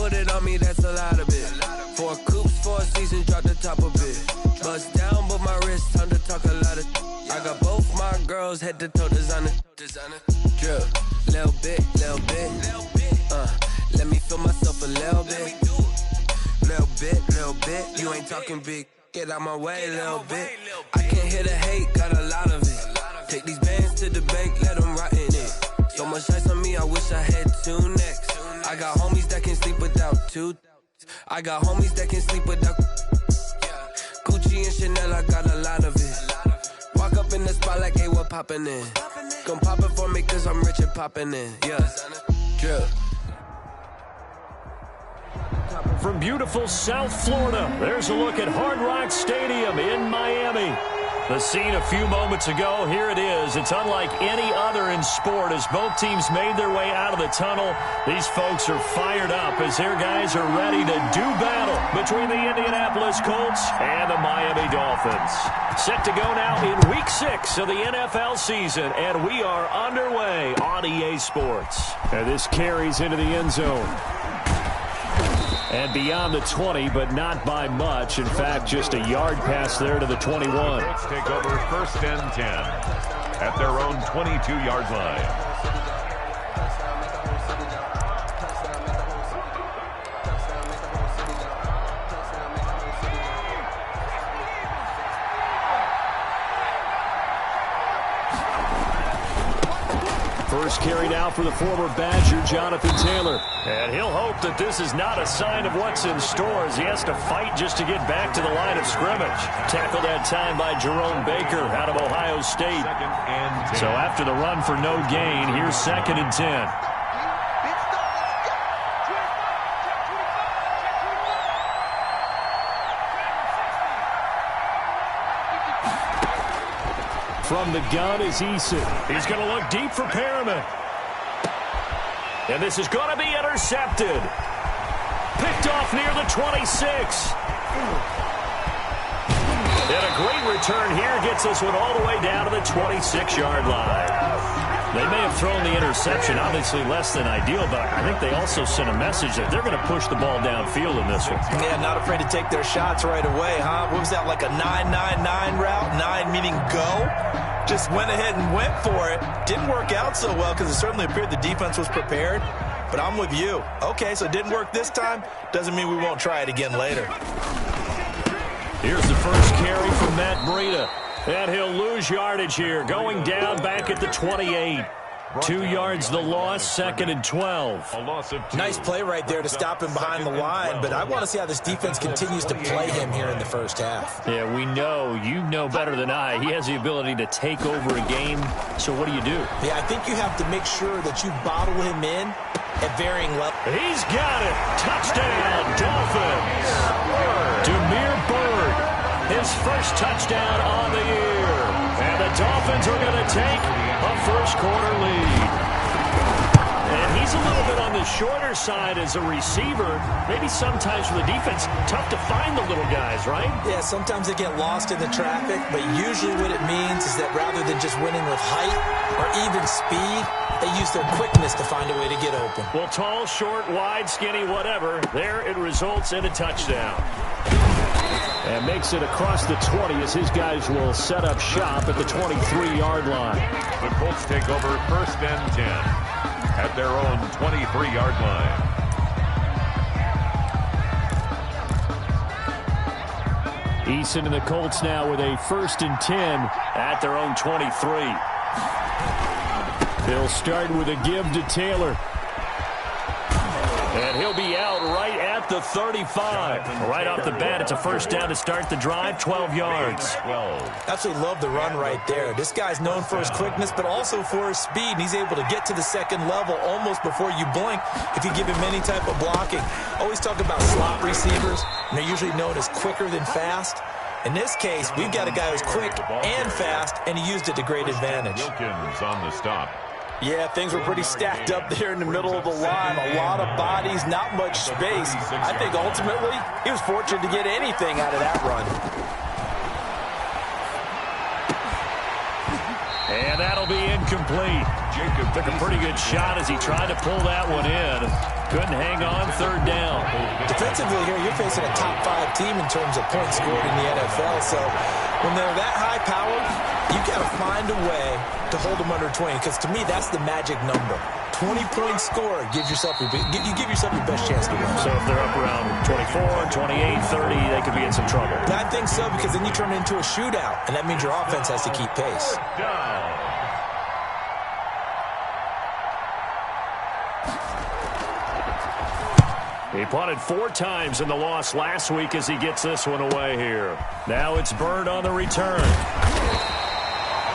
put it on me, that's a lot of it. 4 coops, 4 seasons, drop the top of it. Bust down, but my wrist, time to talk a lot of. I got both my girls, head to toe designer. Drip, little bit. Let me feel myself a little bit. Little bit. You ain't talking big. Get out my way a little bit. I can't hear the hate, got a lot of it. Take these bands to the bank, let them rot in it. So much ice on me, I wish I had 2 necks. I got homies that can sleep without 2. I got homies that can sleep without Gucci and Chanel, I got a lot of it. Walk up in the spot like, hey, what poppin' in? Gon' pop it for me cause I'm rich and poppin' in. Yeah, drip. From beautiful South Florida, there's a look at Hard Rock Stadium in Miami. The scene a few moments ago, here it is. It's unlike any other in sport as both teams made their way out of the tunnel. These folks are fired up as their guys are ready to do battle between the Indianapolis Colts and the Miami Dolphins. Set to go now in Week 6 of the NFL season, and we are underway on EA Sports. And this carries into the end zone. And beyond the 20, but not by much. In fact, just a yard pass there to the 21. Let's take over 1st and 10 at their own 22-yard line. First carry now for the former Badger, Jonathan Taylor. And he'll hope that this is not a sign of what's in store as he has to fight just to get back to the line of scrimmage. Tackled that time by Jerome Baker out of Ohio State. So after the run for no gain, here's 2nd and 10. From the gun is Eason. He's going to look deep for Perriman. And this is going to be intercepted. Picked off near the 26. And a great return here gets this one all the way down to the 26-yard line. They may have thrown the interception, obviously less than ideal, but I think they also sent a message that they're going to push the ball downfield in this one. Yeah, not afraid to take their shots right away, huh? What was that, like a 9-9-9 route? 9 meaning go? Just went ahead and went for it. Didn't work out so well because it certainly appeared the defense was prepared. But I'm with you. Okay, so it didn't work this time. Doesn't mean we won't try it again later. Here's the first carry from Matt Breida. And he'll lose yardage here, going down back at the 28. 2 yards the loss, 2nd and 12. Nice play right there to stop him behind the line, but I want to see how this defense continues to play him here in the first half. Yeah, we know, you know better than I, he has the ability to take over a game, so what do you do? Yeah, I think you have to make sure that you bottle him in at varying levels. He's got it! Touchdown, Dolphins! Demir Bird, his first touchdown on the year. And the Dolphins are going to take a first-quarter lead. And he's a little bit on the shorter side as a receiver. Maybe sometimes for the defense, tough to find the little guys, right? Yeah, sometimes they get lost in the traffic, but usually what it means is that rather than just winning with height or even speed, they use their quickness to find a way to get open. Well, tall, short, wide, skinny, whatever, there it results in a touchdown. And makes it across the 20 as his guys will set up shop at the 23-yard line. The Colts take over 1st and 10 at their own 23-yard line. Eason and the Colts now with a 1st and 10 at their own 23. They'll start with a give to Taylor. And he'll be out right at the 35. Right off the bat, it's a first down to start the drive, 12 yards. Absolutely love the run right there. This guy's known for his quickness, but also for his speed. And he's able to get to the second level almost before you blink if you give him any type of blocking. Always talk about slot receivers, and they're usually known as quicker than fast. In this case, we've got a guy who's quick and fast, and he used it to great advantage. Wilkins on the stop. Yeah, things were pretty stacked up there in the middle of the line. A lot of bodies, not much space. I think ultimately he was fortunate to get anything out of that run. And that'll be incomplete. Took a pretty good shot as he tried to pull that one in. Couldn't hang on, third down. Defensively here, you're facing a top 5 team in terms of points scored in the NFL. So when they're that high-powered, you got to find a way to hold them under 20. Because to me, that's the magic number. 20 points scored gives yourself you give yourself your best chance to win. So if they're up around 24, 28, 30, they could be in some trouble. I think so, because then you turn it into a shootout, and that means your offense has to keep pace. He punted 4 times in the loss last week as he gets this one away here. Now it's Bird on the return.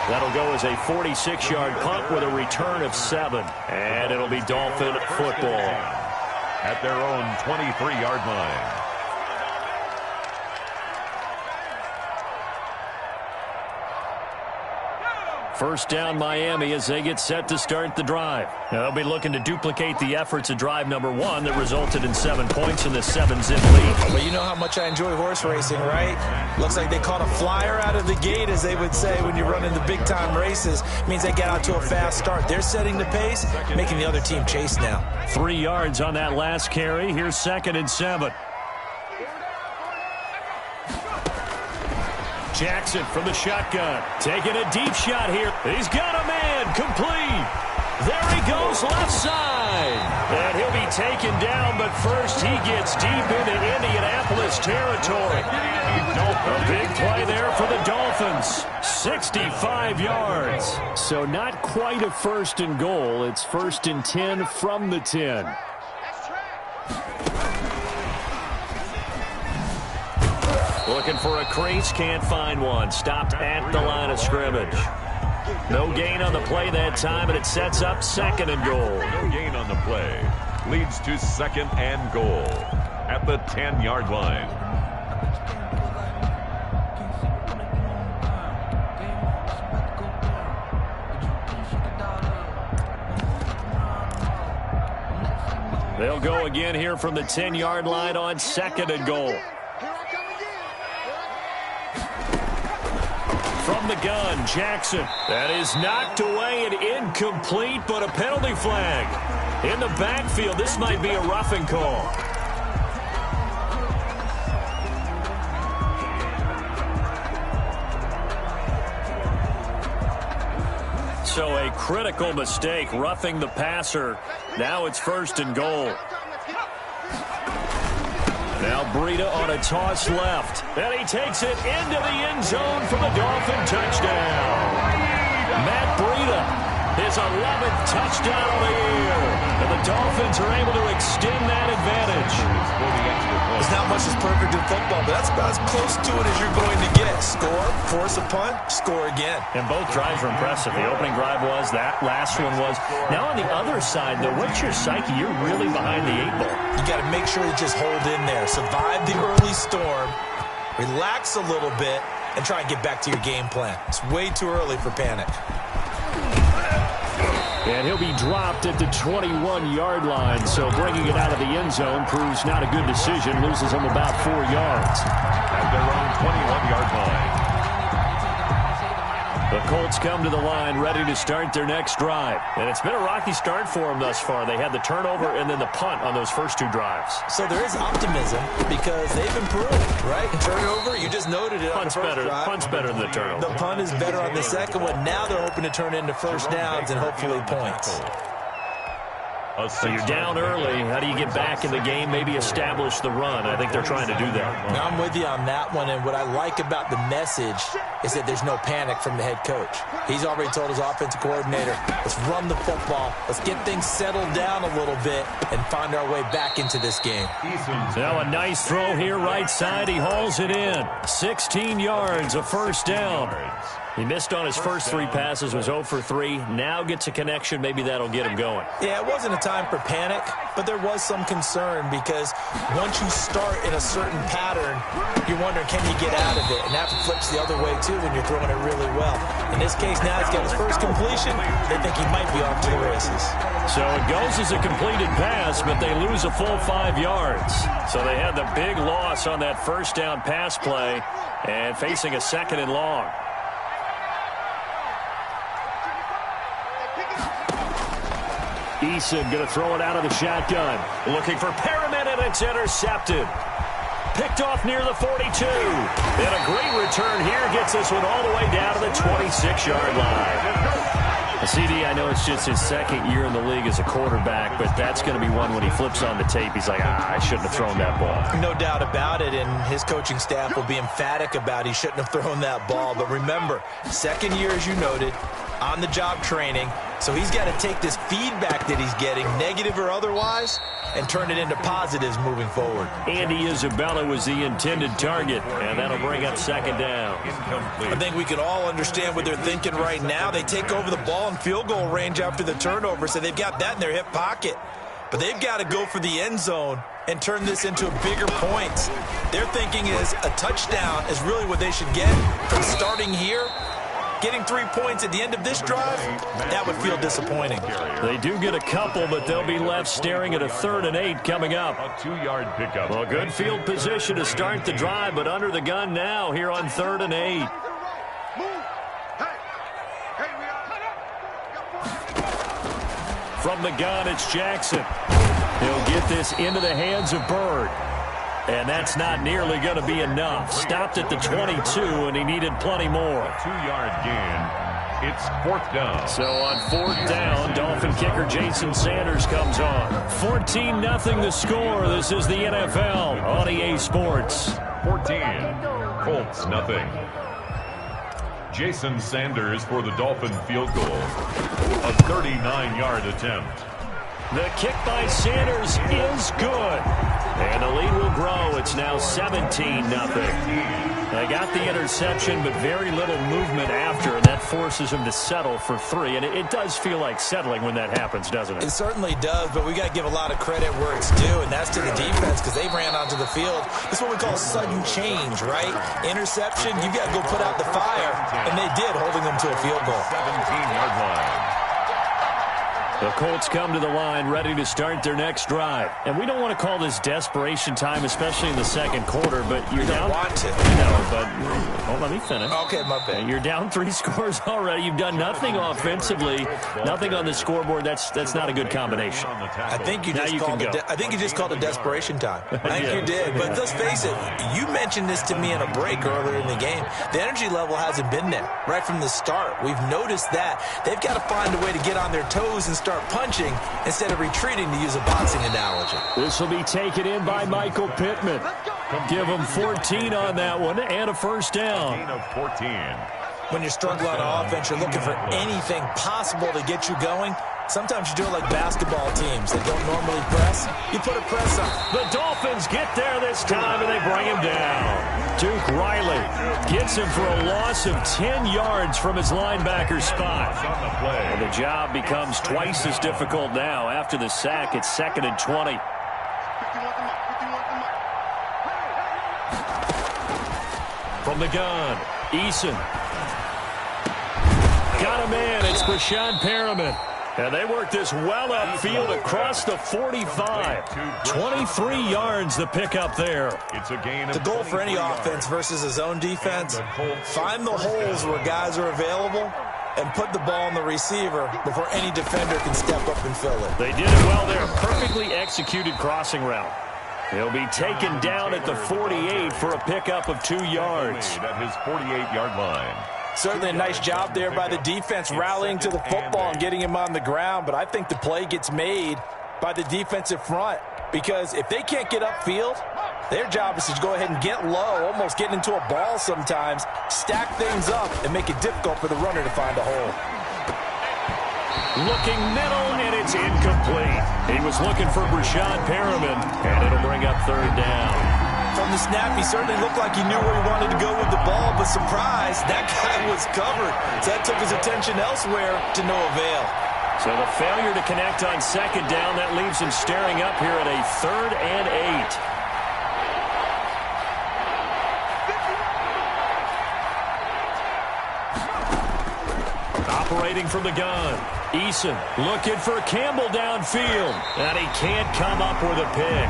That'll go as a 46-yard punt with a return of 7. And it'll be Dolphin football. At their own 23-yard line. First down Miami as they get set to start the drive. Now they'll be looking to duplicate the efforts of drive number 1 that resulted in 7 points in the 7-zip lead. Well, you know how much I enjoy horse racing, right? Looks like they caught a flyer out of the gate, as they would say when you're running the big-time races. It means they get out to a fast start. They're setting the pace, making the other team chase now. 3 yards on that last carry. Here's 2nd and 7. Jackson from the shotgun, taking a deep shot here. He's got a man, complete. There he goes, left side. And he'll be taken down, but first he gets deep into Indianapolis territory. A big play there for the Dolphins. 65 yards. So not quite a 1st and goal. It's 1st and 10 from the 10. Looking for a crease, can't find one. Stopped at the line of scrimmage. No gain on the play that time, and it sets up 2nd and goal. No gain on the play. Leads to 2nd and goal at the 10-yard line. They'll go again here from the 10-yard line on 2nd and goal. From the gun, Jackson. That is knocked away and incomplete, but a penalty flag. In the backfield, this might be a roughing call. So a critical mistake, roughing the passer. Now it's 1st and goal. Now Breida on a toss left. And he takes it into the end zone for the Dolphin touchdown. Matt Breida, his 11th touchdown of the year. And the Dolphins are able to extend that advantage. There's not much that's perfect in football, but that's about as close to it as you're going to get. Score, force a punt, score again. And both drives were impressive. The opening drive was, that last one was. Now on the other side, though, what's your psyche? You're really behind the 8 ball. You got to make sure you just hold in there. Survive the early storm, relax a little bit, and try and get back to your game plan. It's way too early for panic. And he'll be dropped at the 21-yard line, so bringing it out of the end zone proves not a good decision. Loses him about 4 yards. At their own 21-yard line. The Colts come to the line ready to start their next drive. And it's been a rocky start for them thus far. They had the turnover and then the punt on those first 2 drives. So there is optimism because they've improved, right? Turnover, you just noted it on the first drive. Punt's better than the turnover. The punt is better on the second one. Now they're hoping to turn into first downs and hopefully points. So you're down early. How do you get back in the game? Maybe establish the run. I think they're trying to do that. Now I'm with you on that one, and what I like about the message is that there's no panic from the head coach. He's already told his offensive coordinator, let's run the football, let's get things settled down a little bit, and find our way back into this game. Now a nice throw here right side. He hauls it in. 16 yards, a first down. He missed on his first 3 passes, was 0 for 3. Now gets a connection. Maybe that'll get him going. Yeah, it wasn't a time for panic, but there was some concern because once you start in a certain pattern, you're wondering, can you get out of it? And that flips the other way, too, when you're throwing it really well. In this case, now he's got his first completion. They think he might be off to the races. So it goes as a completed pass, but they lose a full 5 yards. So they had the big loss on that first down pass play and facing a 2nd and long. Eason going to throw it out of the shotgun. Looking for Perriman, and it's intercepted. Picked off near the 42. And a great return here gets this one all the way down to the 26-yard line. CD, I know it's just his second year in the league as a quarterback, but that's going to be one when he flips on the tape. He's like, I shouldn't have thrown that ball. No doubt about it, and his coaching staff will be emphatic about he shouldn't have thrown that ball. But remember, second year, as you noted, on-the-job training, so he's got to take this feedback that he's getting, negative or otherwise, and turn it into positives moving forward. Andy Isabella was the intended target, and that'll bring up second down. I think we can all understand what they're thinking right now. They take over the ball in field goal range after the turnover, so they've got that in their hip pocket. But they've got to go for the end zone and turn this into bigger points. Their thinking is a touchdown is really what they should get from starting here. Getting 3 points at the end of this drive, that would feel disappointing. They do get a couple, but they'll be left staring at a 3rd and 8 coming up. A 2-yard pickup. Well, good field position to start the drive, but under the gun now here on 3rd and 8. From the gun, it's Jackson. He'll get this into the hands of Bird. And that's not nearly going to be enough. Stopped at the 22, and he needed plenty more. A 2-yard gain. It's 4th down. So on 4th down, Dolphin kicker Jason Sanders comes on. 14-0 the score. This is the NFL on EA Sports. 14. Colts, nothing. Jason Sanders for the Dolphin field goal. A 39-yard attempt. The kick by Sanders is good. And the lead will grow. It's now 17-0. They got the interception, but very little movement after, and that forces him to settle for 3. And it does feel like settling when that happens, doesn't it? It certainly does, but we got to give a lot of credit where it's due, and that's to the defense because they ran onto the field. This is what we call sudden change, right? Interception, you've got to go put out the fire, and they did, holding them to a field goal. 17-yard line. The Colts come to the line ready to start their next drive. And we don't want to call this desperation time, especially in the second quarter, but you're down. You don't want to. No, but let me finish. Okay, my bad. You're down 3 scores already. You've done nothing offensively, nothing on the scoreboard. That's not a good combination. I think you just called it desperation time. I think you did. But let's face it, you mentioned this to me in a break earlier in the game. The energy level hasn't been there right from the start. We've noticed that. They've got to find a way to get on their toes and start punching instead of retreating, to use a boxing analogy. This will be taken in by Michael Pittman. Give him 14 on that one and a 1st down. 14. When you're struggling on offense, you're looking for anything possible to get you going. Sometimes you do it like basketball teams that don't normally press. You put a press on. The Dolphins get there this time, and they bring him down. Duke Riley gets him for a loss of 10 yards from his linebacker spot. And the job becomes twice as difficult now. After the sack, it's 2nd and 20. From the gun, Eason. Got him in. It's Brashad Perriman. And they work this well upfield across the 45. 23 yards the pickup there. It's a gain of the goal for any offense versus a zone defense, find the holes where guys are available and put the ball on the receiver before any defender can step up and fill it. They did it well there. Perfectly executed crossing route. He'll be taken down at the 48 for a pickup of 2 yards. At his 48-yard line. Certainly a nice job there by the defense rallying to the football and getting him on the ground, but I think the play gets made by the defensive front because if they can't get upfield, their job is to go ahead and get low, almost get into a ball sometimes, stack things up, and make it difficult for the runner to find a hole. Looking middle, and it's incomplete. He was looking for Brashad Perriman, and it'll bring up 3rd down. From the snap, he certainly looked like he knew where he wanted to go with the ball, but surprise, that guy was covered. So that took his attention elsewhere to no avail. So the failure to connect on 2nd down, that leaves him staring up here at a 3rd and 8. Operating from the gun. Eason looking for Campbell downfield. And he can't come up with a pick.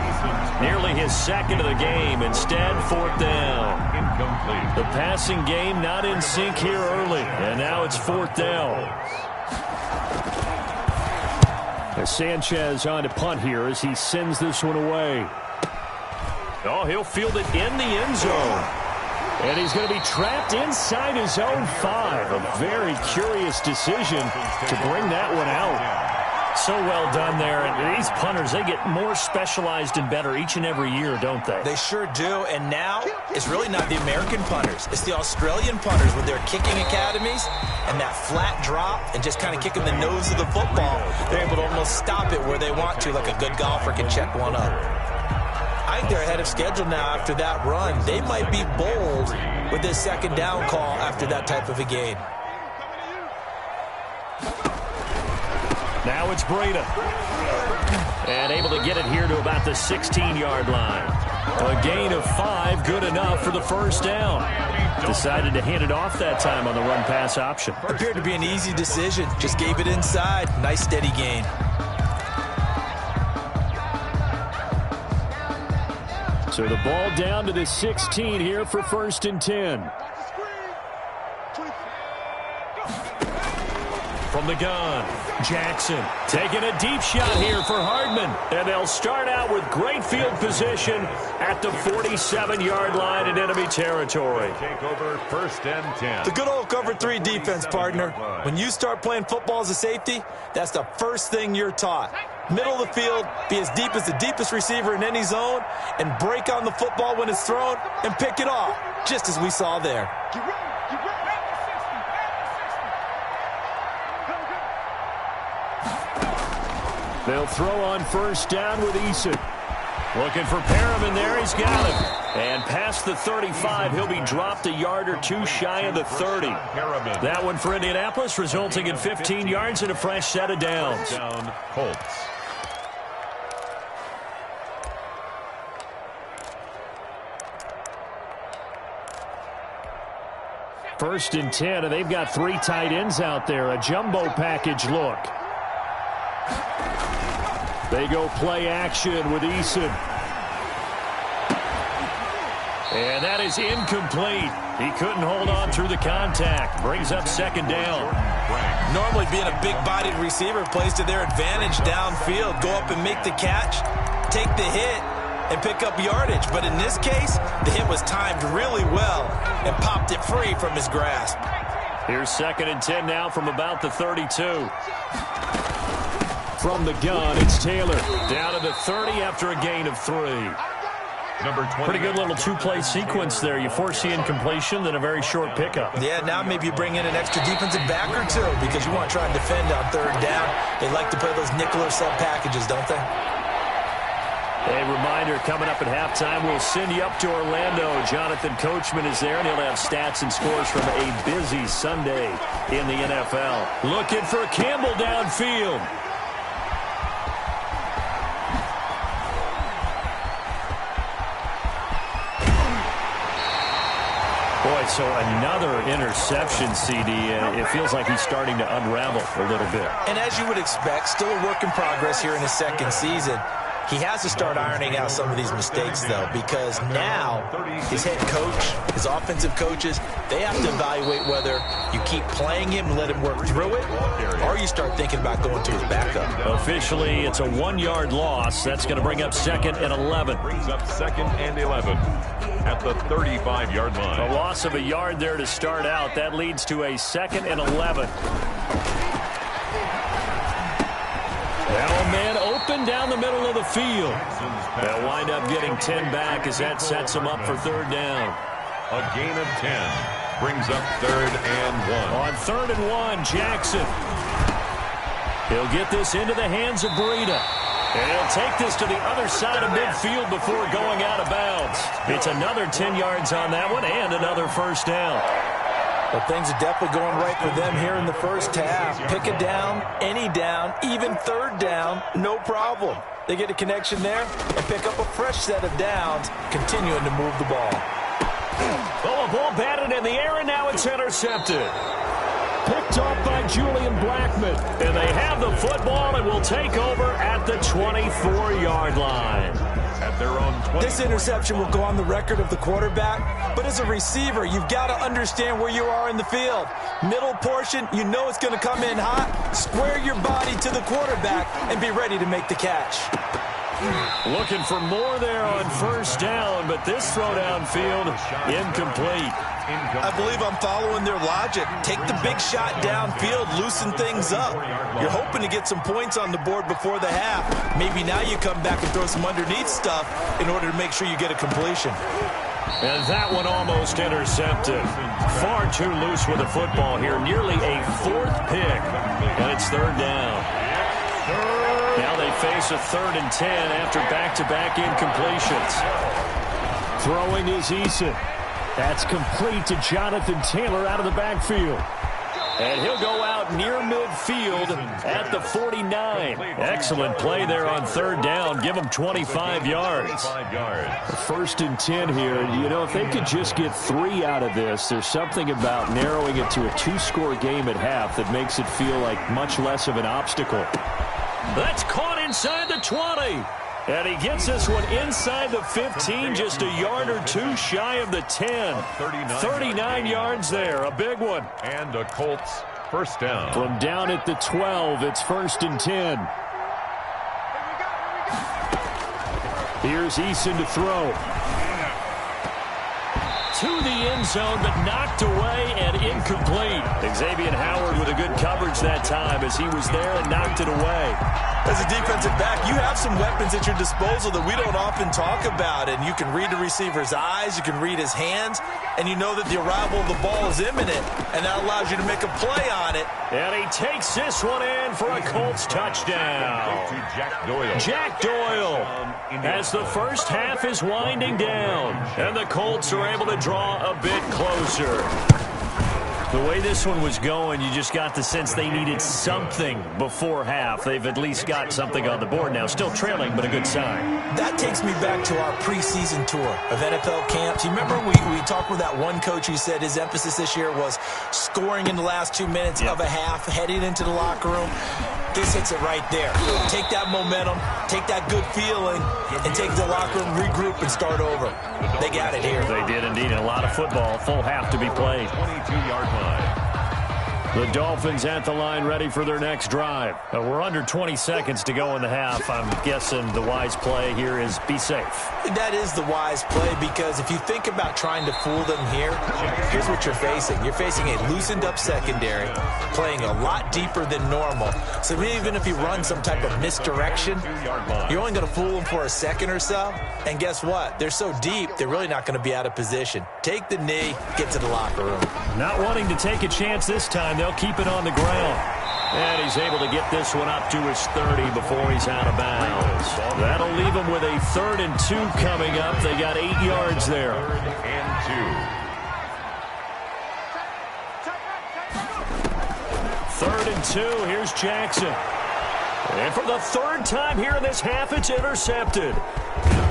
Nearly his 2nd of the game. Instead, 4th down. Incomplete. The passing game not in sync here early. And now it's 4th down. As Sanchez on to punt here as he sends this one away. Oh, he'll field it in the end zone. And he's going to be trapped inside his own 5. A very curious decision to bring that one out. So well done there. And these punters, they get more specialized and better each and every year, don't they? They sure do. And now it's really not the American punters. It's the Australian punters with their kicking academies and that flat drop and just kind of kicking the nose of the football. They're able to almost stop it where they want to, like a good golfer can check one up. I think they're ahead of schedule now after that run. They might be bold with this second down call after that type of a gain. Now it's Breida. And able to get it here to about the 16-yard line. A gain of 5, good enough for the first down. Decided to hand it off that time on the run-pass option. Appeared to be an easy decision. Just gave it inside. Nice steady gain. So the ball down to the 16 here for 1st and 10. From the gun, Jackson taking a deep shot here for Hardman. And they'll start out with great field position at the 47-yard line in enemy territory. Take over 1st and 10. The good old cover 3 defense, partner. When you start playing football as a safety, that's the first thing you're taught. Middle of the field, be as deep as the deepest receiver in any zone, and break on the football when it's thrown and pick it off, just as we saw there. They'll throw on 1st down with Eason. Looking for Perriman there. He's got him. And past the 35, he'll be dropped a yard or 2 shy of the 30. That one for Indianapolis, resulting in 15 yards and a fresh set of downs. Down, Colts. First and 10, and they've got 3 tight ends out there. A jumbo package look. They go play action with Eason. And that is incomplete. He couldn't hold on through the contact. Brings up 2nd down. Normally being a big-bodied receiver plays to their advantage downfield. Go up and make the catch, take the hit, and pick up yardage. But in this case, the hit was timed really well and popped it free from his grasp. Here's 2nd and 10 now from about the 32. From the gun, it's Taylor. Down to the 30 after a gain of 3. Pretty good little 2-play sequence there. You force the incompletion, then a very short pickup. Yeah, now maybe you bring in an extra defensive back or 2 because you want to try and defend on 3rd down. They like to play those nickel or sub packages, don't they? A reminder, coming up at halftime, we'll send you up to Orlando. Jonathan Coachman is there, and he'll have stats and scores from a busy Sunday in the NFL. Looking for Campbell downfield. Boy, so another interception, CD. It feels like he's starting to unravel a little bit. And as you would expect, still a work in progress here in his 2nd season. He has to start ironing out some of these mistakes, though, because now his head coach, his offensive coaches, they have to evaluate whether you keep playing him and let him work through it, or you start thinking about going to his backup. Officially, it's a 1-yard loss. That's going to bring up 2nd and 11. Brings up 2nd and 11 at the 35-yard line. A loss of a yard there to start out. That leads to a 2nd and 11. Now a man open down the middle of the field. They'll wind up getting 10 back as that sets them up for 3rd down. A gain of 10 brings up 3rd and 1. On 3rd and 1, Jackson. He'll get this into the hands of Breida. And he'll take this to the other side of midfield before going out of bounds. It's another 10 yards on that one and another 1st down. But things are definitely going right for them here in the first half. Pick a down, any down, even 3rd down, no problem. They get a connection there and pick up a fresh set of downs, continuing to move the ball. Oh, a ball batted in the air, and now it's intercepted. Picked off by Julian Blackman. And they have the football and will take over at the 24-yard line. at their own 20. This interception will go on the record of the quarterback, but as a receiver, you've got to understand where you are in the field. Middle portion, you know it's going to come in hot. Square your body to the quarterback and be ready to make the catch. Looking for more there on first down, but this throw downfield, incomplete. I believe I'm following their logic. Take the big shot downfield, loosen things up. You're hoping to get some points on the board before the half. Maybe now you come back and throw some underneath stuff in order to make sure you get a completion. And that one almost intercepted. Far too loose with the football here. Nearly a fourth pick. And it's third down. Now they face a 3rd and 10 after back-to-back incompletions. Throwing is Eason. That's complete to Jonathan Taylor out of the backfield. And he'll go out near midfield at the 49. Excellent play there on third down. Give him 25 yards. 1st and 10 here. You know, if they could just get 3 out of this, there's something about narrowing it to a 2-score game at half that makes it feel like much less of an obstacle. That's caught inside the 20. And he gets this one inside the 15, just a yard or 2 shy of the 10. 39 yards there, a big one. And a Colts first down. From down at the 12, it's 1st and 10. Here's Eason to throw. To the end zone, but knocked away and incomplete. Xavier Howard with a good coverage that time as he was there and knocked it away. As a defensive back, you have some weapons at your disposal that we don't often talk about, and you can read the receiver's eyes, you can read his hands, and you know that the arrival of the ball is imminent, and that allows you to make a play on it. And he takes this one in for a Colts touchdown. Jack Doyle, as the first half is winding down, and the Colts are able to draw a bit closer. The way this one was going, you just got the sense they needed something before half. They've at least got something on the board now. Still trailing, but a good sign. That takes me back to our preseason tour of NFL camps. You remember we talked with that one coach who said his emphasis this year was scoring in the last 2 minutes of a half, heading into the locker room. This hits it right there. Take that momentum, take that good feeling, and take the locker room, regroup, and start over. They got it here. They did indeed. And a lot of football, full half to be played. 22-yard line. The Dolphins at the line ready for their next drive. We're under 20 seconds to go in the half. I'm guessing the wise play here is be safe. That is the wise play, because if you think about trying to fool them here, here's what you're facing. You're facing a loosened up secondary, playing a lot deeper than normal. So even if you run some type of misdirection, you're only going to fool them for a second or so. And guess what? They're so deep, they're really not going to be out of position. Take the knee, get to the locker room. Not wanting to take a chance this time. They'll keep it on the ground. And he's able to get this one up to his 30 before he's out of bounds. That'll leave him with a 3rd and 2 coming up. They got 8 yards there. 3rd and 2. 3rd and 2. Here's Jackson. And for the 3rd time here in this half, it's intercepted.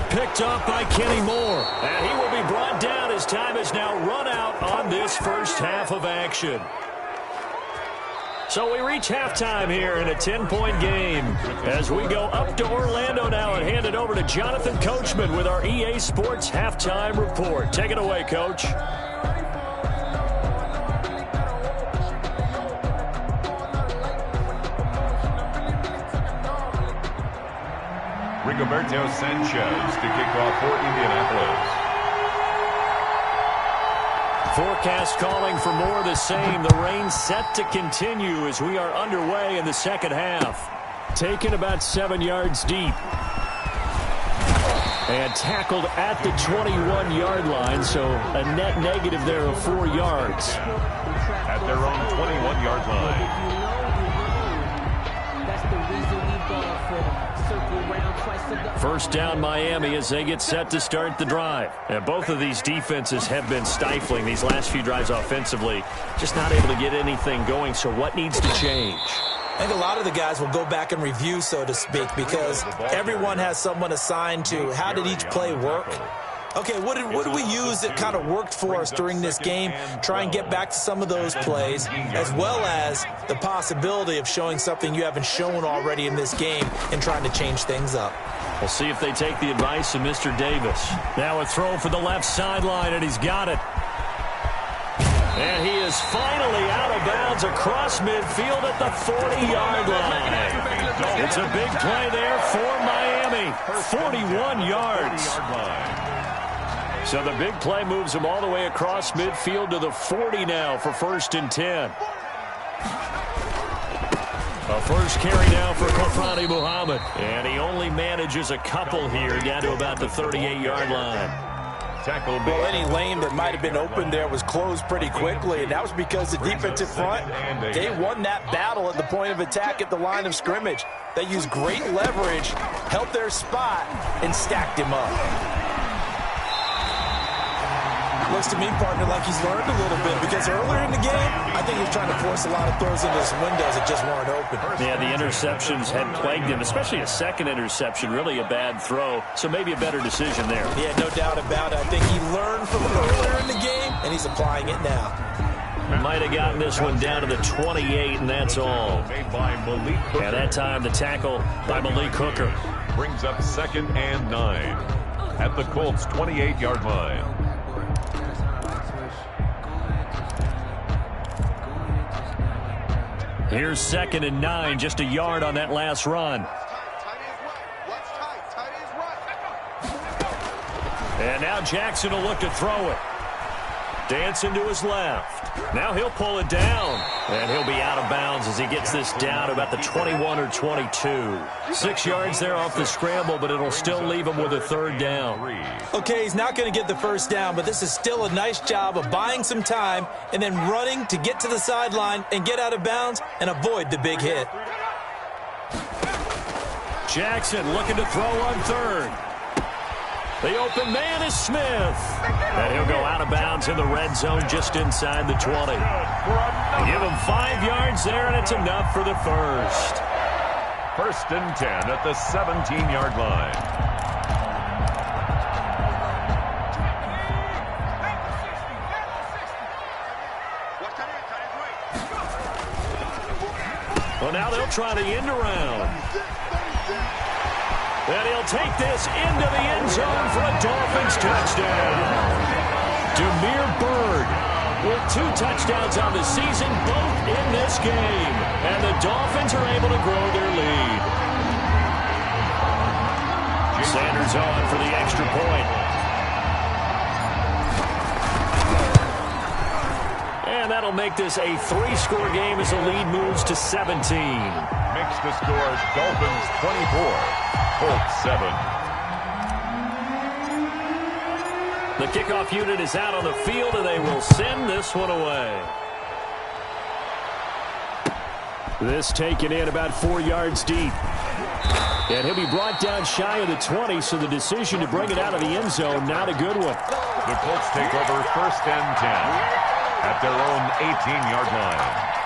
Picked up by Kenny Moore. And he will be brought down as time has now run out on this first half of action. So we reach halftime here in a 10-point game as we go up to Orlando now and hand it over to Jonathan Coachman with our EA Sports Halftime Report. Take it away, Coach. Rigoberto Sanchez to kick off for Indianapolis. Forecast calling for more of the same. The rain set to continue as we are underway in the second half. Taken about 7 yards deep. And tackled at the 21-yard line, so a net negative there of 4 yards. At their own 21-yard line. First down Miami as they get set to start the drive. And both of these defenses have been stifling these last few drives offensively. Just not able to get anything going, so what needs to change? I think a lot of the guys will go back and review, so to speak, because everyone has someone assigned to how did each play work. Okay, what did we use that kind of worked for us during this game? Try and get back to some of those plays, as well as the possibility of showing something you haven't shown already in this game and trying to change things up. We'll see if they take the advice of Mr. Davis. Now a throw for the left sideline, and he's got it. And he is finally out of bounds across midfield at the 40-yard line. It's a big play there for Miami. 41 yards. So the big play moves him all the way across midfield to the 40 now for 1st and 10. A first carry now for Kofrani Muhammad. And he only manages a couple here down to about the 38-yard line. Well, any lane that might have been open there was closed pretty quickly, and that was because the defensive front, they won that battle at the point of attack at the line of scrimmage. They used great leverage, held their spot, and stacked him up. Looks to me, partner, like he's learned a little bit, because earlier in the game, I think he was trying to force a lot of throws into some windows that just weren't open. Yeah, the interceptions had plagued him, especially a second interception, really a bad throw, so maybe a better decision there. Yeah, no doubt about it. I think he learned from earlier in the game, and he's applying it now. Might have gotten this one down to the 28, and that's all. And that time, the tackle by Malik Hooker. Brings up 2nd and 9 at the Colts' 28-yard line. Here's 2nd and 9, just a yard on that last run. And now Jackson will look to throw it. Dancing to his left. Now he'll pull it down. And he'll be out of bounds as he gets this down to about the 21 or 22. 6 yards there off the scramble, but it'll still leave him with a 3rd down. Okay, he's not going to get the 1st down, but this is still a nice job of buying some time and then running to get to the sideline and get out of bounds and avoid the big hit. Jackson looking to throw on 3rd. The open man is Smith. And he'll go out of bounds in the red zone just inside the 20. Give him 5 yards there, and it's enough for the 1st. 1st and 10 at the 17-yard line. Well, now they'll try the end around. And he'll take this into the end zone for a Dolphins touchdown. Damiere Byrd with 2 touchdowns on the season, both in this game. And the Dolphins are able to grow their lead. Sanders on for the extra point. And that'll make this a 3-score game as the lead moves to 17. Makes the score Dolphins 24. Colts 7. The kickoff unit is out on the field, and they will send this one away. This taken in about 4 yards deep. And he'll be brought down shy of the 20, so the decision to bring it out of the end zone, not a good one. The Colts take over 1st and 10 at their own 18-yard line.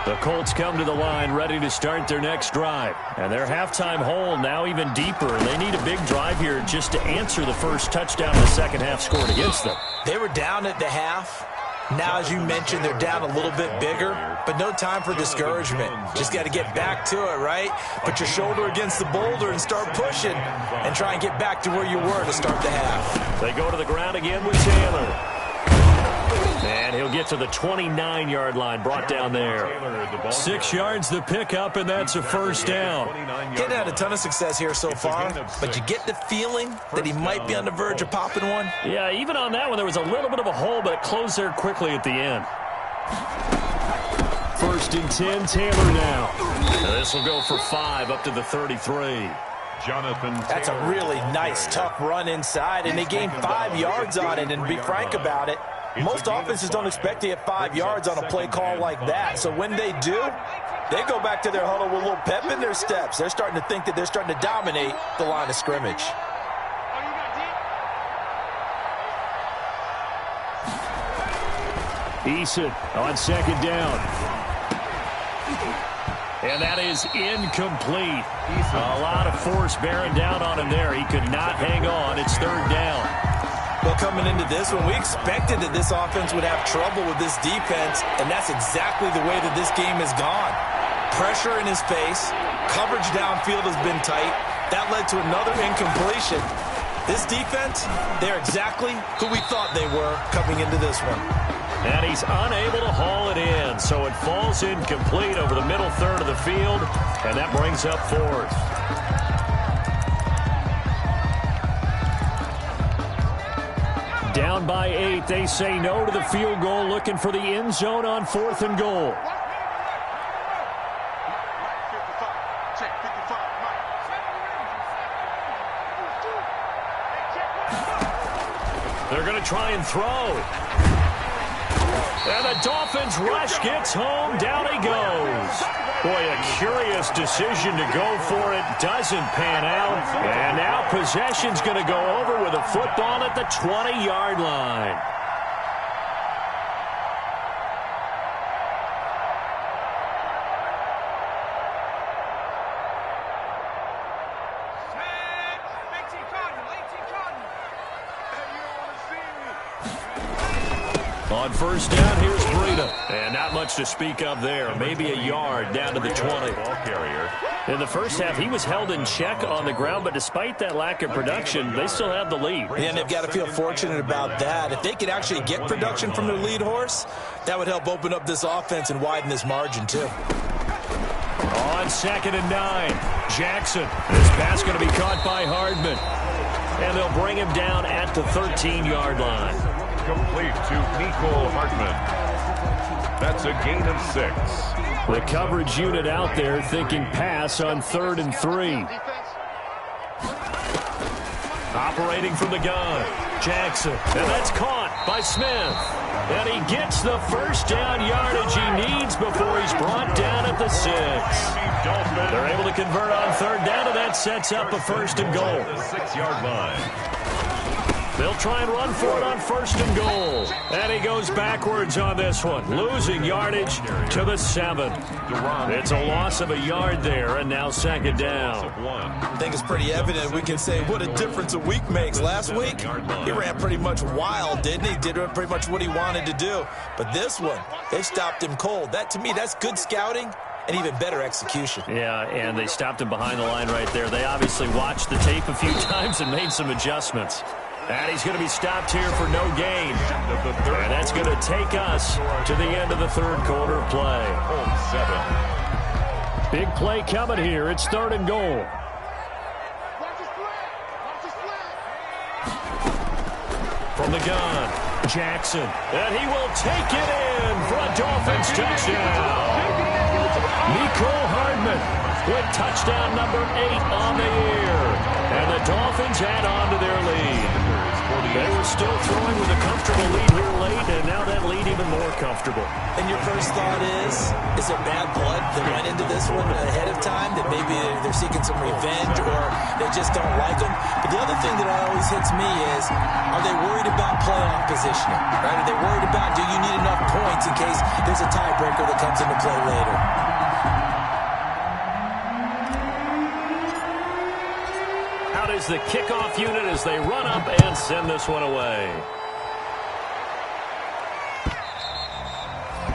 The Colts come to the line ready to start their next drive. And their halftime hole now even deeper. And they need a big drive here just to answer the first touchdown in the second half scored against them. They were down at the half. Now, as you mentioned, they're down a little bit bigger, but no time for discouragement. Just got to get back to it, right? Put your shoulder against the boulder and start pushing and try and get back to where you were to start the half. They go to the ground again with Taylor. And he'll get to the 29-yard line, brought down there. 6 yards the pickup, and that's a 1st down. He hadn't had a ton of success here so far, but you get the feeling that he might be on the verge of popping one. Yeah, even on that one, there was a little bit of a hole, but it closed there quickly at the end. 1st and 10, Taylor now. This will go for 5 up to the 33. That's a really nice, tough run inside, and they gained 5 yards on it, and to be frank about it, most offenses don't expect to get 5 yards on a play call like that. So when they do, they go back to their huddle with a little pep in their steps. They're starting to think that they're starting to dominate the line of scrimmage. Eason on 2nd down. And that is incomplete. A lot of force bearing down on him there. He could not hang on. It's third down. Well, coming into this one, we expected that this offense would have trouble with this defense, and that's exactly the way that this game has gone. Pressure in his face. Coverage downfield has been tight. That led to another incompletion. This defense, they're exactly who we thought they were coming into this one. And he's unable to haul it in, so it falls incomplete over the middle third of the field, and that brings up fourth. Down by 8, they say no to the field goal, looking for the end zone on 4th and goal. They're going to try and throw. And the Dolphins rush gets home. Down he goes. Boy, a curious decision to go for it. Doesn't pan out. And now possession's going to go over with a football at the 20-yard line. On first down, here's Breida. And not much to speak of there. Maybe a yard down to the 20. Ball carrier. In the first half, he was held in check on the ground, but despite that lack of production, they still have the lead. Yeah, and they've got to feel fortunate about that. If they could actually get production from their lead horse, that would help open up this offense and widen this margin, too. On 2nd and 9, Jackson. This pass going to be caught by Hardman. And they'll bring him down at the 13-yard line. Complete to Nicole Hartman. That's a gain of 6. The coverage unit out there thinking pass on 3rd and 3. Operating from the gun, Jackson. And that's caught by Smith. And he gets the first down yardage he needs before he's brought down at the 6. They're able to convert on 3rd down, and that sets up a 1st and goal. The 6-yard line. They'll try and run for it on 1st and goal. And he goes backwards on this one, losing yardage to the 7. It's a loss of a yard there, and now 2nd down. I think it's pretty evident. We can say what a difference a week makes. Last week, he ran pretty much wild, didn't he? Did pretty much what he wanted to do. But this one, they stopped him cold. That, to me, that's good scouting and even better execution. Yeah, and they stopped him behind the line right there. They obviously watched the tape a few times and made some adjustments. And he's going to be stopped here for no gain. And that's going to take us to the end of the 3rd quarter play. 7. Big play coming here. It's 3rd and goal. From the gun, Jackson. And he will take it in for a Dolphins touchdown. Nicole Hardman with touchdown number 8 on the year. And the Dolphins add on to their lead. They were still throwing with a comfortable lead here late, and now that lead even more comfortable. And your first thought is there bad blood that went into this one ahead of time, that maybe they're seeking some revenge or they just don't like them? But the other thing that always hits me is, are they worried about playoff positioning? Right? Are they worried about, do you need enough points in case there's a tiebreaker that comes into play later? Is the kickoff unit as they run up and send this one away.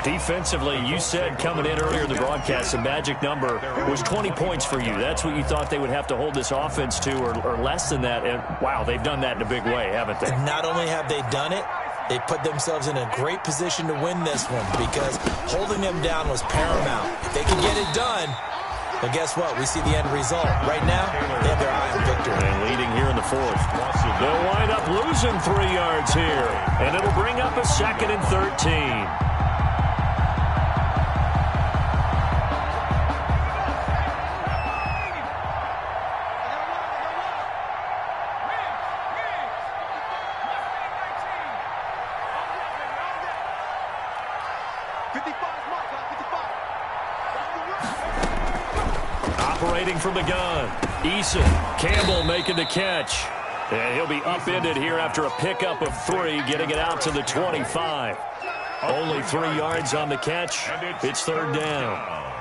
Defensively, you said coming in earlier in the broadcast, the magic number was 20 points for you. That's what you thought they would have to hold this offense to, or less than that. And wow, they've done that in a big way, haven't they? And not only have they done it, they put themselves in a great position to win this one, because holding them down was paramount. If they can get it done, but guess what? We see the end result. Right now, they have their eye on victory. And leading here in the 4th. They'll wind up losing 3 yards here. And it'll bring up a 2nd and 13. Operating from the gun, Eason. Campbell making the catch. And he'll be upended here after a pickup of 3, getting it out to the 25. Only 3 yards on the catch. It's 3rd down.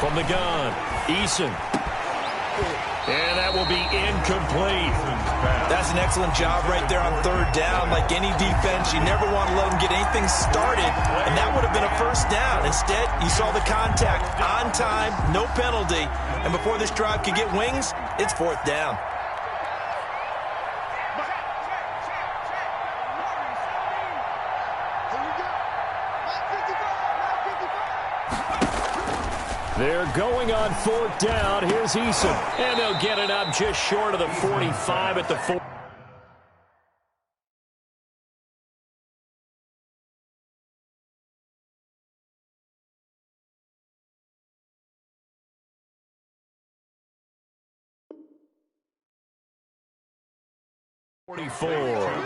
From the gun, Eason. And that will be incomplete. That's an excellent job right there on third down. Like any defense, you never want to let them get anything started, and that would have been a first down. Instead, you saw the contact on time, no penalty, and before this drive could get wings, it's fourth down. They're going on fourth down. Here's Eason. And they'll get it up just short of the 45 at the 4.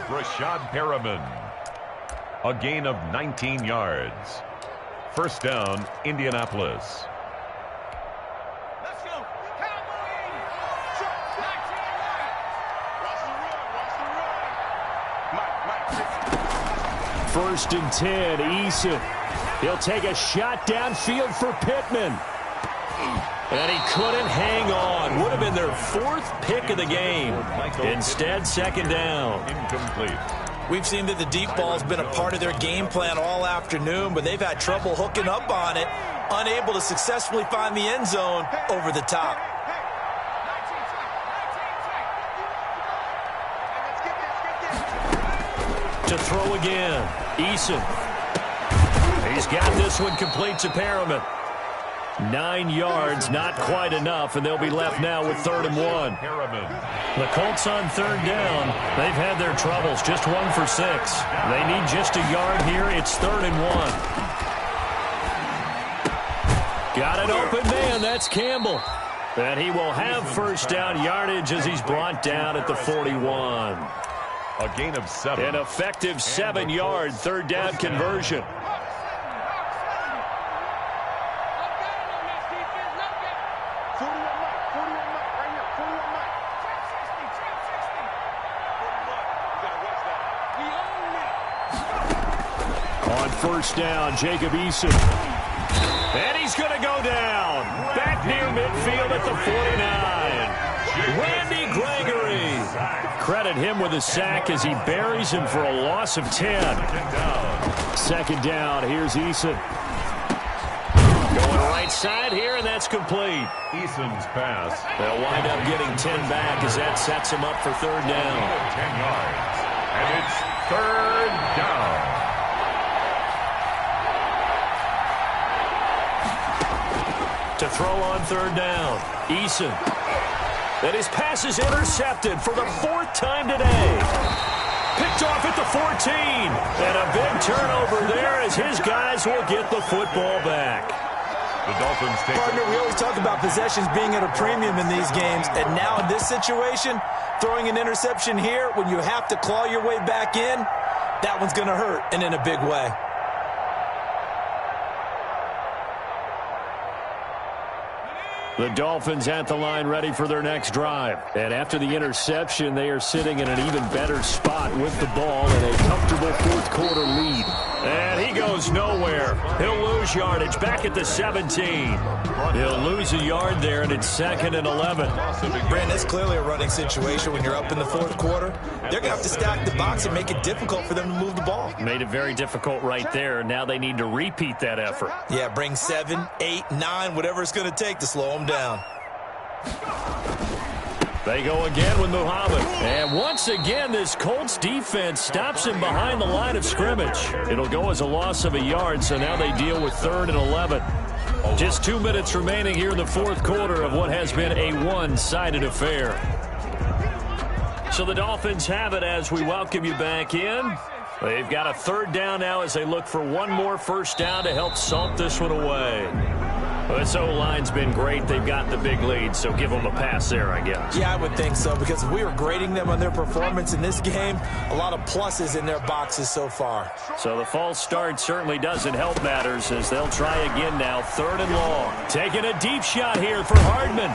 Rashad Perriman. A gain of 19 yards. First down, Indianapolis. First and 10, Eason. He'll take a shot downfield for Pittman. And he couldn't hang on. Would have been their fourth pick of the game. Instead, second down. Incomplete. We've seen that the deep ball's been a part of their game plan all afternoon, but they've had trouble hooking up on it, unable to successfully find the end zone over the top. To throw again, Eason. He's got this one complete to Perriman. 9 yards, not quite enough, and they'll be left now with 3rd and 1. The Colts on third down. They've had their troubles, just 1 for 6. They need just a yard here. It's 3rd and 1. Got an open man. That's Campbell. And he will have first down yardage as he's brought down at the 41. A gain of 7. An effective 7-yard third down conversion. On first down, Jacob Eason. And he's going to go down. Back near midfield at the 49. Randy Gregory. Credit him with a sack as he buries him for a loss of 10. Second down, here's Eason. Going right side here, and that's complete. Eason's pass. They'll wind up getting 10 back as that sets him up for third down. 10 yards. And it's third down. To throw on third down, Eason. And his pass is intercepted for the 4th time today. Picked off at the 14. And a big turnover there as his guys will get the football back. The Dolphins take Partner, we always talk about possessions being at a premium in these games. And now in this situation, throwing an interception here when you have to claw your way back in, that one's going to hurt, and in a big way. The Dolphins at the line ready for their next drive. And after the interception, they are sitting in an even better spot with the ball in a comfortable fourth-quarter lead. And he goes nowhere. He'll lose yardage back at the 17. He'll lose a yard there, and it's 2nd and 11. Brandon, it's clearly a running situation when you're up in the fourth quarter. They're going to have to stack the box and make it difficult for them to move the ball. Made it very difficult right there. Now they need to repeat that effort. Yeah, bring 7, 8, 9, whatever it's going to take to slow them down. They go again with Muhammad. And once again, this Colts defense stops him behind the line of scrimmage. It'll go as a loss of a yard, so now they deal with 3rd and 11. Just 2 minutes remaining here in the fourth quarter of what has been a one-sided affair. So the Dolphins have it as we welcome you back in. They've got a 3rd down now as they look for one more first down to help salt this one away. Well, this O-line's been great. They've got the big lead, so give them a pass there, I guess. Yeah, I would think so, because if we were grading them on their performance in this game, a lot of pluses in their boxes so far. So the false start certainly doesn't help matters as they'll try again now, 3rd and long. Taking a deep shot here for Hardman.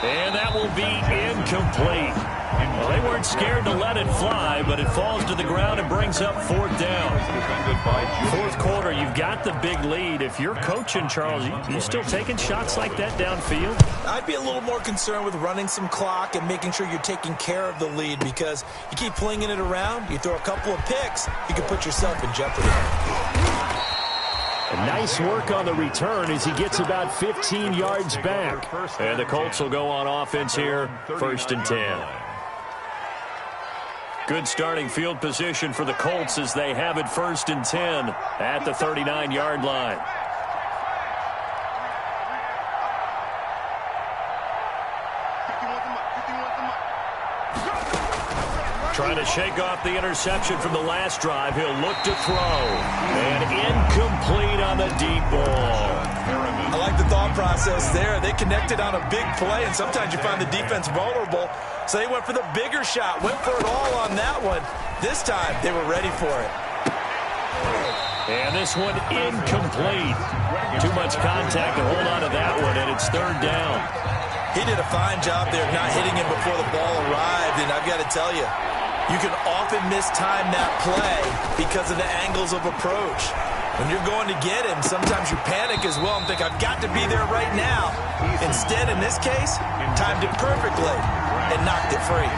And that will be incomplete. Well, they weren't scared to let it fly, but it falls to the ground and brings up fourth down. Fourth quarter, you've got the big lead. If you're coaching, Charles, you still taking shots like that downfield? I'd be a little more concerned with running some clock and making sure you're taking care of the lead, because you keep flinging it around, you throw a couple of picks, you can put yourself in jeopardy. A nice work on the return as he gets about 15 yards back. And the Colts will go on offense here, 1st and 10. Good starting field position for the Colts as they have it 1st and 10 at the 39-yard line. Trying to shake off the interception from the last drive. He'll look to throw. And incomplete on the deep ball. I like the thought process there. They connected on a big play, and sometimes you find the defense vulnerable. So they went for the bigger shot, went for it all on that one. This time, they were ready for it. And this one incomplete. Too much contact to hold on to that one, and it's 3rd down. He did a fine job there of not hitting him before the ball arrived, and I've got to tell you, you can often mistime that play because of the angles of approach. When you're going to get him, sometimes you panic as well and think, I've got to be there right now. Instead, in this case, timed it perfectly and knocked it free.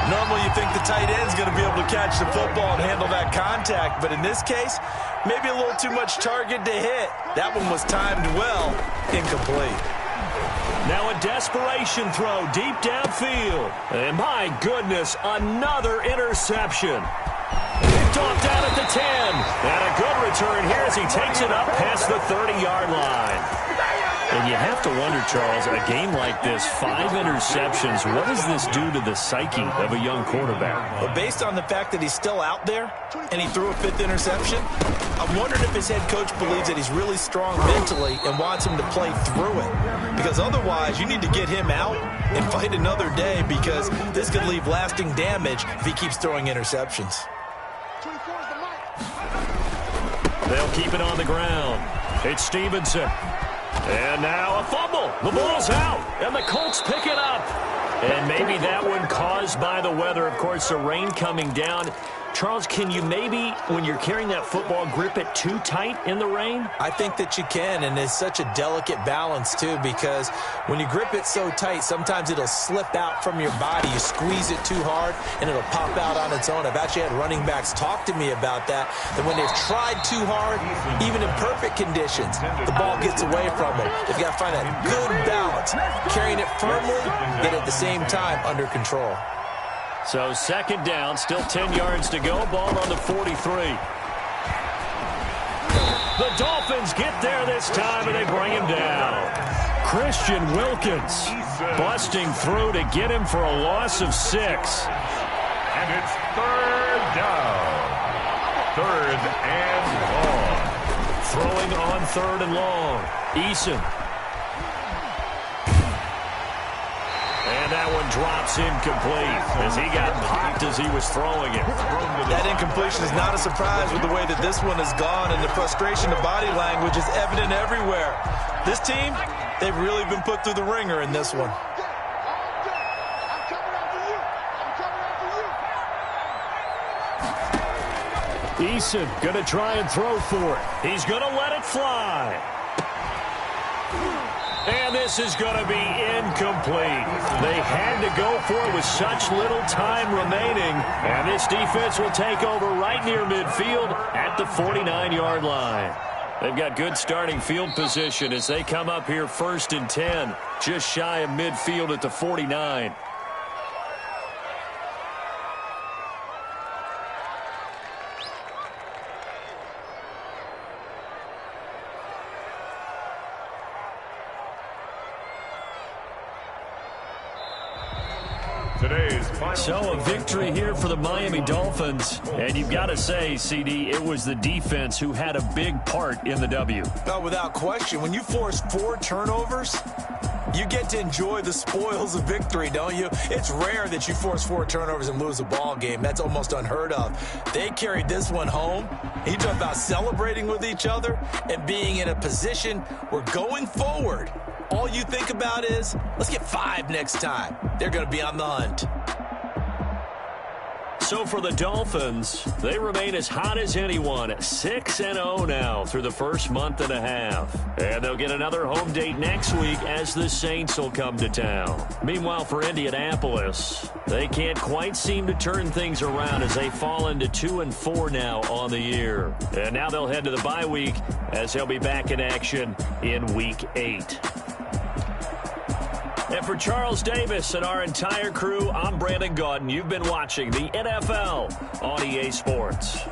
Normally, you think the tight end's going to be able to catch the football and handle that contact, but in this case, maybe a little too much target to hit. That one was timed well, incomplete. Now a desperation throw deep downfield. And my goodness, another interception. Picked off down at the 10. And a good return here as he takes it up past the 30-yard line. And you have to wonder, Charles, a game like this, 5 interceptions, what does this do to the psyche of a young quarterback? Well, based on the fact that he's still out there and he threw a 5th interception, I'm wondering if his head coach believes that he's really strong mentally and wants him to play through it. Because otherwise, you need to get him out and fight another day, because this could leave lasting damage if he keeps throwing interceptions. They'll keep it on the ground. It's Stevenson. And now a fumble. The ball's out, and the Colts pick it up. And maybe that one caused by the weather. Of course, the rain coming down. Charles, can you maybe, when you're carrying that football, grip it too tight in the rain? I think that you can, and it's such a delicate balance, too, because when you grip it so tight, sometimes it'll slip out from your body. You squeeze it too hard, and it'll pop out on its own. I've actually had running backs talk to me about that when they've tried too hard, even in perfect conditions, the ball gets away from them. They've got to find that good balance, carrying it firmly, yet at the same time under control. So 2nd down, still 10 yards to go. Ball on the 43. The Dolphins get there this time, and they bring him down. Christian Wilkins busting through to get him for a loss of 6. And it's 3rd down. 3rd and long. Throwing on 3rd and long. Eason. And that one drops incomplete as he got popped as he was throwing it. That incompletion is not a surprise with the way that this one has gone, and the frustration of body language is evident everywhere. This team, they've really been put through the ringer in this one. Eason going to try and throw for it. He's going to let it fly. And this is going to be incomplete. They had to go for it with such little time remaining. And this defense will take over right near midfield at the 49-yard line. They've got good starting field position as they come up here 1st and 10, just shy of midfield at the 49. So a victory here for the Miami Dolphins. And you've got to say, CD, it was the defense who had a big part in the W. No, without question. When you force 4 turnovers, you get to enjoy the spoils of victory, don't you? It's rare that you force 4 turnovers and lose a ball game. That's almost unheard of. They carried this one home. You talk about celebrating with each other and being in a position where going forward, all you think about is, let's get 5 next time. They're going to be on the hunt. So for the Dolphins, they remain as hot as anyone, 6-0 now through the first month and a half. And they'll get another home date next week as the Saints will come to town. Meanwhile, for Indianapolis, they can't quite seem to turn things around as they fall into 2-4 now on the year. And now they'll head to the bye week as they'll be back in action in Week 8. And for Charles Davis and our entire crew, I'm Brandon Gaudin. You've been watching the NFL on EA Sports.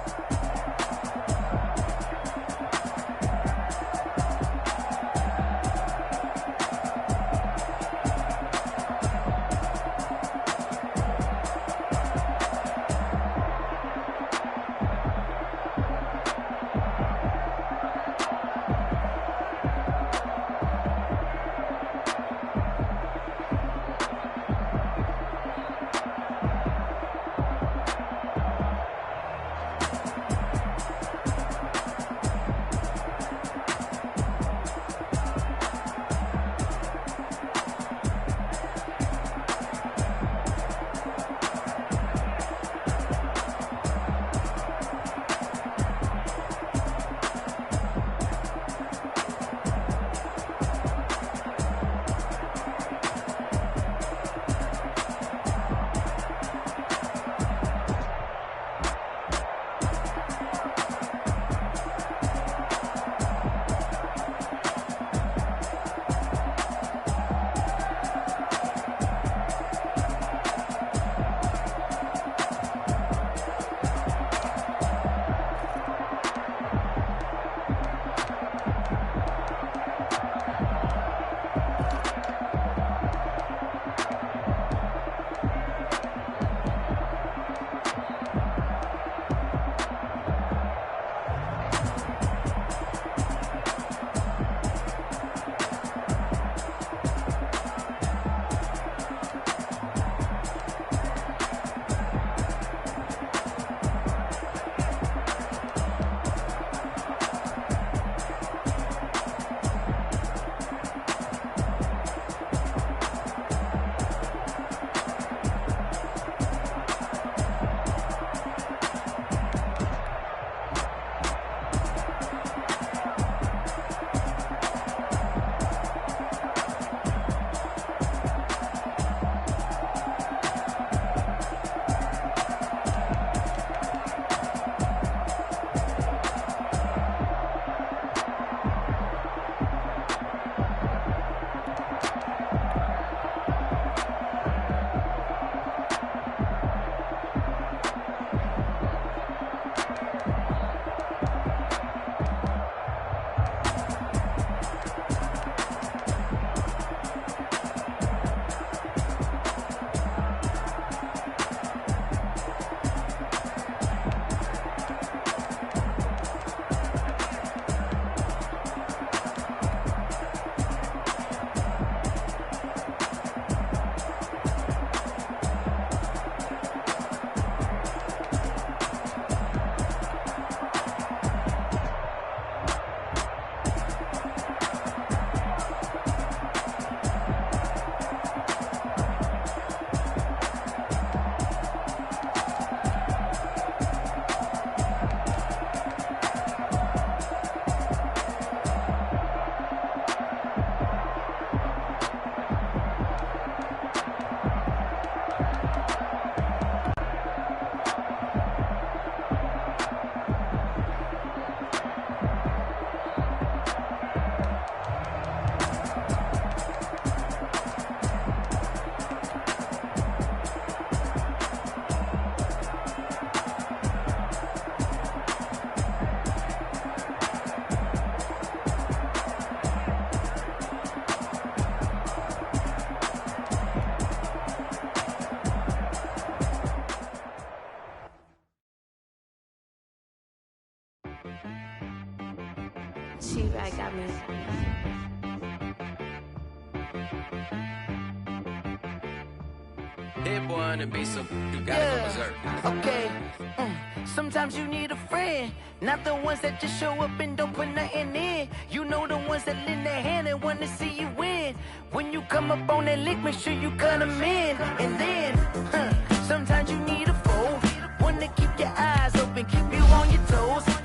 T-Bag got me. Hit boy and be some, you gotta go berserk. Okay. Sometimes you need a friend, not the ones that just show up and don't put nothing in. You know the ones that lend their hand and want to see you win. When you come up on that lick, make sure you cut them in. And then, sometimes you need a foe. keep your eyes open, keep you on your toes.